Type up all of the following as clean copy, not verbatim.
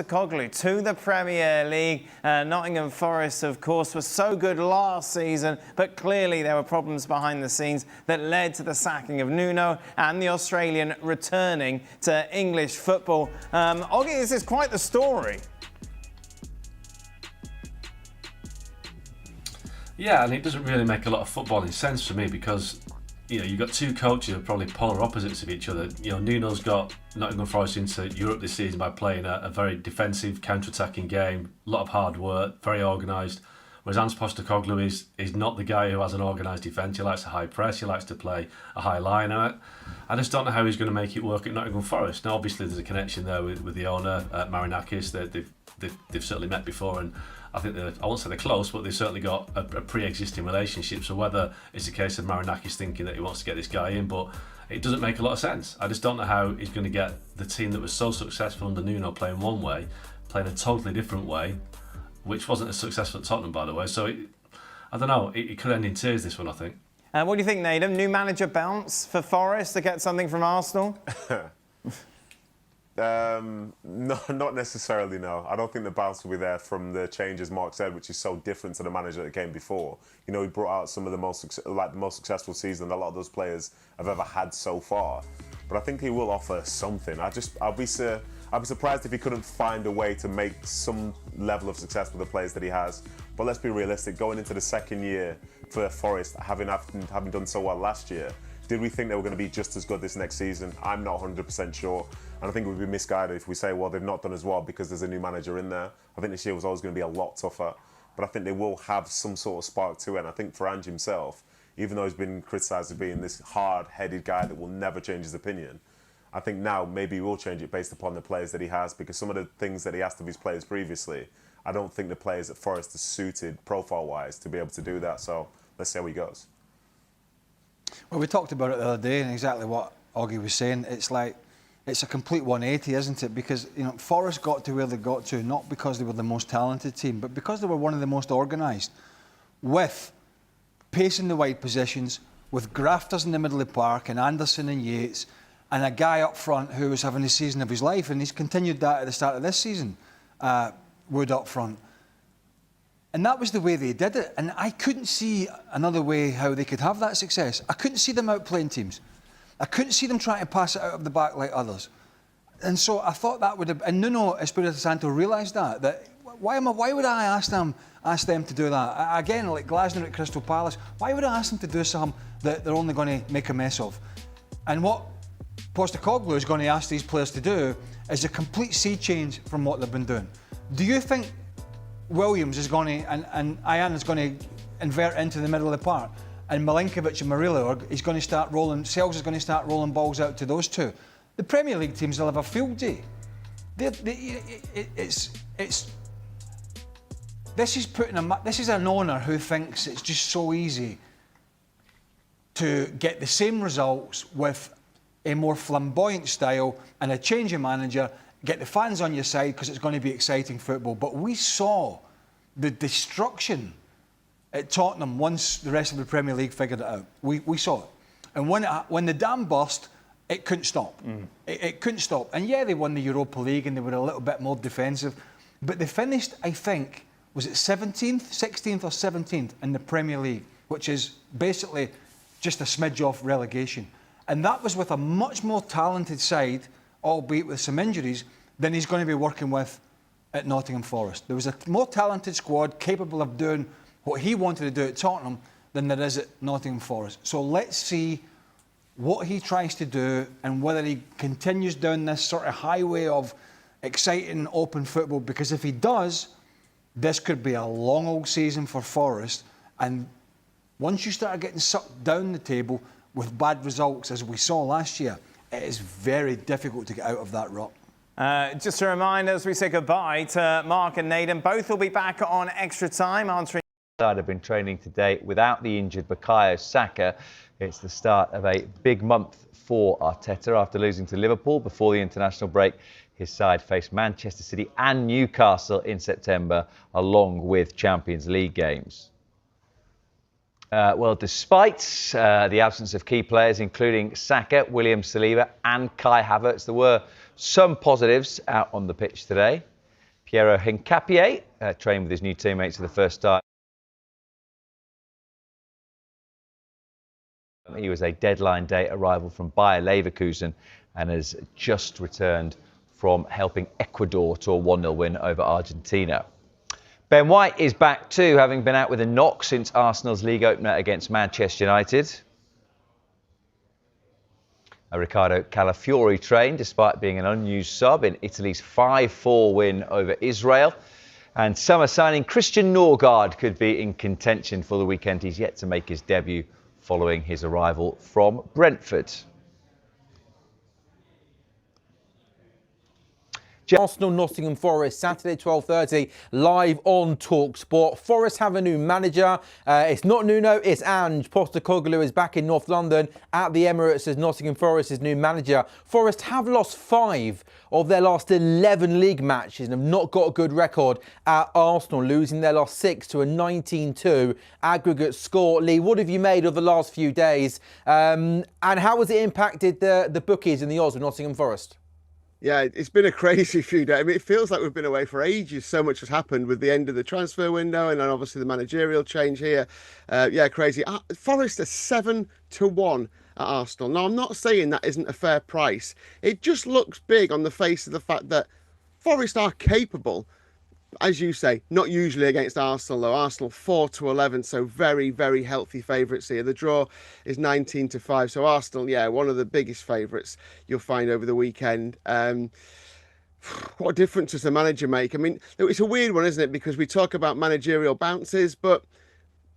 Postecoglou to the Premier League. Nottingham Forest, of course, was so good last season, but clearly there were problems behind the scenes that led to the sacking of Nuno and the Australian returning to English football. Oggy, this is quite the story. Yeah, and it doesn't really make a lot of footballing sense for me because, you've got two coaches who are probably polar opposites of each other. Nuno's got Nottingham Forest into Europe this season by playing a very defensive, counter-attacking game, a lot of hard work, very organised. Whereas Hans Postecoglou is not the guy who has an organised defence. He likes a high press, he likes to play a high line. I just don't know how he's going to make it work at Nottingham Forest. Now, obviously, there's a connection there with the owner, Marinakis. They've certainly met before, and I think I won't say they're close, but they've certainly got a pre-existing relationship. So whether it's a case of Marinakis thinking that he wants to get this guy in, but it doesn't make a lot of sense. I just don't know how he's going to get the team that was so successful under Nuno playing one way, playing a totally different way, which wasn't as successful at Tottenham, by the way. So I don't know. It could end in tears, this one, I think. What do you think, Nathan? New manager bounce for Forest to get something from Arsenal? No, not necessarily, no. I don't think the bounce will be there from the changes Mark said, which is so different to the manager that came before. He brought out some of the most successful season a lot of those players have ever had so far. But I think he will offer something. I'd be surprised if he couldn't find a way to make some level of success with the players that he has. But let's be realistic. Going into the second year for Forest, having done so well last year, did we think they were going to be just as good this next season? I'm not 100% sure. And I think it would be misguided if we say, well, they've not done as well because there's a new manager in there. I think this year was always going to be a lot tougher. But I think they will have some sort of spark to it. And I think for Ange himself, even though he's been criticised as being this hard-headed guy that will never change his opinion, I think now maybe he will change it based upon the players that he has, because some of the things that he asked of his players previously, I don't think the players at Forest are suited profile-wise to be able to do that. So let's see how he goes. Well, we talked about it the other day, and exactly what Oggy was saying. It's a complete 180, isn't it? Because Forest got to where they got to not because they were the most talented team, but because they were one of the most organised, with pace in the wide positions, with grafters in the middle of the park, and Anderson and Yates, and a guy up front who was having the season of his life, and he's continued that at the start of this season. Wood up front. And that was the way they did it. And I couldn't see another way how they could have that success. I couldn't see them outplaying teams. I couldn't see them trying to pass it out of the back like others. And so I thought that would have... And Nuno Espirito Santo realised that why would I ask them to do that? Again, like Glasner at Crystal Palace, why would I ask them to do something that they're only going to make a mess of? And what Postecoglou is going to ask these players to do is a complete sea change from what they've been doing. Do you think Williams is going to, and Ayan is going to invert into the middle of the park, and Milinkovic and Murillo is going to start rolling, Sells is going to start rolling balls out to those two? The Premier League teams will have a field day. This is an owner who thinks it's just so easy to get the same results with a more flamboyant style and a change of manager, get the fans on your side because it's going to be exciting football. But we saw the destruction at Tottenham once the rest of the Premier League figured it out. We saw it. And when the dam burst, it couldn't stop. It couldn't stop. And yeah, they won the Europa League and they were a little bit more defensive. But they finished, I think, was it 17th, 16th or 17th in the Premier League, which is basically just a smidge off relegation. And that was with a much more talented side, albeit with some injuries, than he's going to be working with at Nottingham Forest. There was a more talented squad capable of doing what he wanted to do at Tottenham than there is at Nottingham Forest. So let's see what he tries to do and whether he continues down this sort of highway of exciting open football, because if he does, this could be a long old season for Forest. And once you start getting sucked down the table with bad results, as we saw last year, it is very difficult to get out of that rut. Just a reminder as we say goodbye to Mark and Nathan, both will be back on extra time answering. Have been training today without the injured Bukayo Saka. It's the start of a big month for Arteta after losing to Liverpool before the international break. His side faced Manchester City and Newcastle in September, along with Champions League games. Well, despite the absence of key players, including Saka, William Saliba and Kai Havertz, there were some positives out on the pitch today. Piero Hincapié trained with his new teammates for the first start. He was a deadline day arrival from Bayer Leverkusen and has just returned from helping Ecuador to a 1-0 win over Argentina. Ben White is back too, having been out with a knock since Arsenal's league opener against Manchester United. Riccardo Calafiori trained despite being an unused sub in Italy's 5-4 win over Israel. And summer signing Christian Norgard could be in contention for the weekend. He's yet to make his debut following his arrival from Brentford. Arsenal, Nottingham Forest, Saturday 12:30, live on TalkSport. Forest have a new manager. It's not Nuno, it's Ange. Postecoglou is back in North London at the Emirates as Nottingham Forest's new manager. Forest have lost 5 of their last 11 league matches and have not got a good record at Arsenal, losing their last 6 to a 19-2 aggregate score. Lee, what have you made of the last few days? And how has it impacted the bookies and the odds of Nottingham Forest? Yeah, it's been a crazy few days. I mean, it feels like we've been away for ages. So much has happened with the end of the transfer window and then obviously the managerial change here. Yeah, crazy. Forest are 7-1 at Arsenal. Now, I'm not saying that isn't a fair price. It just looks big on the face of the fact that Forest are capable, as you say, not usually against Arsenal, though. Arsenal 4-11, so very, very healthy favourites here. The draw is 19-5, so Arsenal, yeah, one of the biggest favourites you'll find over the weekend. What difference does the manager make? I mean, it's a weird one, isn't it? Because we talk about managerial bounces, but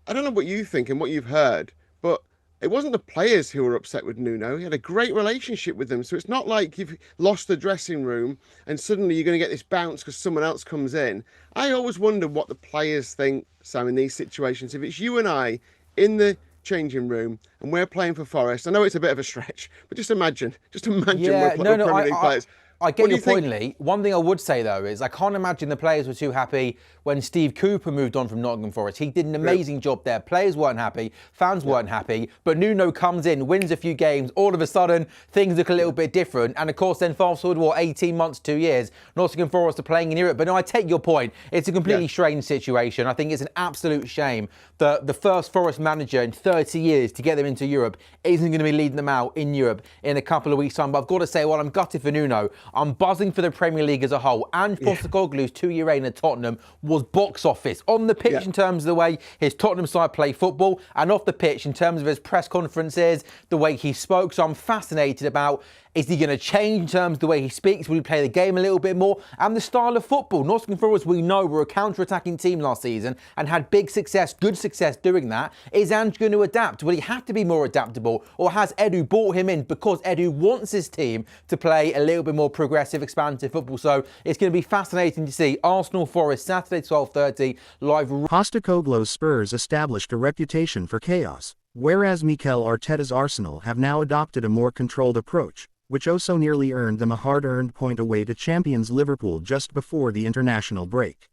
I don't know what you think and what you've heard, but it wasn't the players who were upset with Nuno. He had a great relationship with them. So it's not like you've lost the dressing room and suddenly you're going to get this bounce because someone else comes in. I always wonder what the players think, Sam, in these situations. If it's you and I in the changing room and we're playing for Forest, I know it's a bit of a stretch, but just imagine we're Premier League players. I get your point, Lee. One thing I would say, though, is I can't imagine the players were too happy when Steve Cooper moved on from Nottingham Forest. He did an amazing job there. Players weren't happy, fans weren't happy, but Nuno comes in, wins a few games, all of a sudden things look a little bit different. And of course, then fast forward, 18 months, 2 years, Nottingham Forest are playing in Europe. But no, I take your point. It's a completely strange situation. I think it's an absolute shame that the first Forest manager in 30 years to get them into Europe isn't going to be leading them out in Europe in a couple of weeks' time. But I've got to say, while I'm gutted for Nuno, I'm buzzing for the Premier League as a whole. And Postecoglou's 2-year reign at Tottenham was box office. On the pitch in terms of the way his Tottenham side play football, and off the pitch in terms of his press conferences, the way he spoke. So I'm fascinated about, is he going to change in terms of the way he speaks? Will he play the game a little bit more? And the style of football. Nottingham Forest, we know, were a counter-attacking team last season and had big success, good success doing that. Is Ange going to adapt? Will he have to be more adaptable? Or has Edu brought him in because Edu wants his team to play a little bit more progressive, expansive football? So it's going to be fascinating to see Arsenal Forest Saturday 12:30 live. Postecoglou's Spurs established a reputation for chaos, whereas Mikel Arteta's Arsenal have now adopted a more controlled approach, which oh so nearly earned them a hard-earned point away to champions Liverpool just before the international break.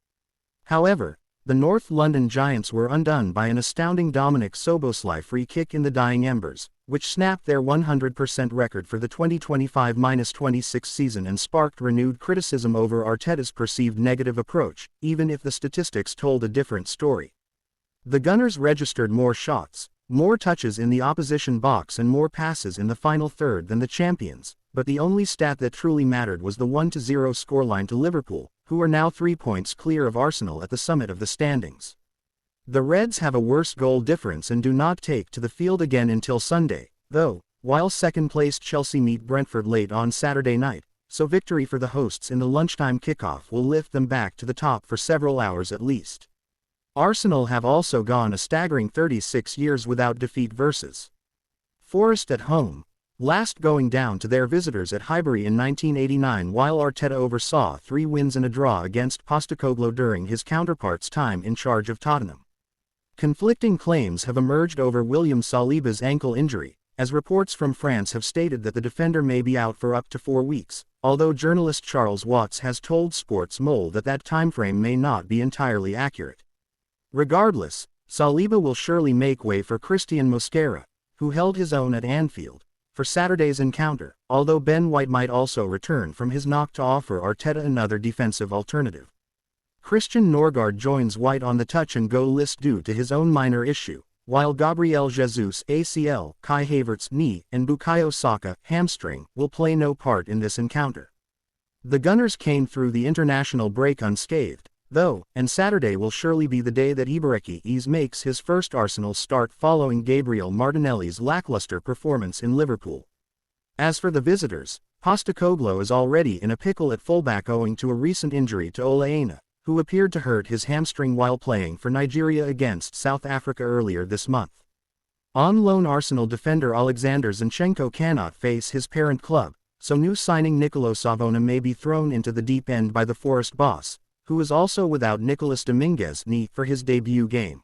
However, the North London Giants were undone by an astounding Dominic Szoboszlai free kick in the dying embers, which snapped their 100% record for the 2025-26 season and sparked renewed criticism over Arteta's perceived negative approach, even if the statistics told a different story. The Gunners registered more shots, more touches in the opposition box and more passes in the final third than the champions, but the only stat that truly mattered was the 1-0 scoreline to Liverpool, who are now 3 points clear of Arsenal at the summit of the standings. The Reds have a worse goal difference and do not take to the field again until Sunday, though, while second-placed Chelsea meet Brentford late on Saturday night, so victory for the hosts in the lunchtime kickoff will lift them back to the top for several hours at least. Arsenal have also gone a staggering 36 years without defeat versus Forest at home, last going down to their visitors at Highbury in 1989, while Arteta oversaw 3 wins and a draw against Postecoglou during his counterpart's time in charge of Tottenham. Conflicting claims have emerged over William Saliba's ankle injury, as reports from France have stated that the defender may be out for up to 4 weeks, although journalist Charles Watts has told Sports Mole that that timeframe may not be entirely accurate. Regardless, Saliba will surely make way for Christian Mosquera, who held his own at Anfield, for Saturday's encounter, although Ben White might also return from his knock to offer Arteta another defensive alternative. Christian Norgard joins White on the touch-and-go list due to his own minor issue, while Gabriel Jesus ACL, Kai Havertz knee, and Bukayo Saka hamstring will play no part in this encounter. The Gunners came through the international break unscathed, though, and Saturday will surely be the day that Ibaraki makes his first Arsenal start following Gabriel Martinelli's lackluster performance in Liverpool. As for the visitors, Postecoglou is already in a pickle at fullback owing to a recent injury to Ole Aina, who appeared to hurt his hamstring while playing for Nigeria against South Africa earlier this month. On loan Arsenal defender Alexander Zinchenko cannot face his parent club, so new signing Nicolo Savona may be thrown into the deep end by the Forest boss, who is also without Nicolas Dominguez for his debut game.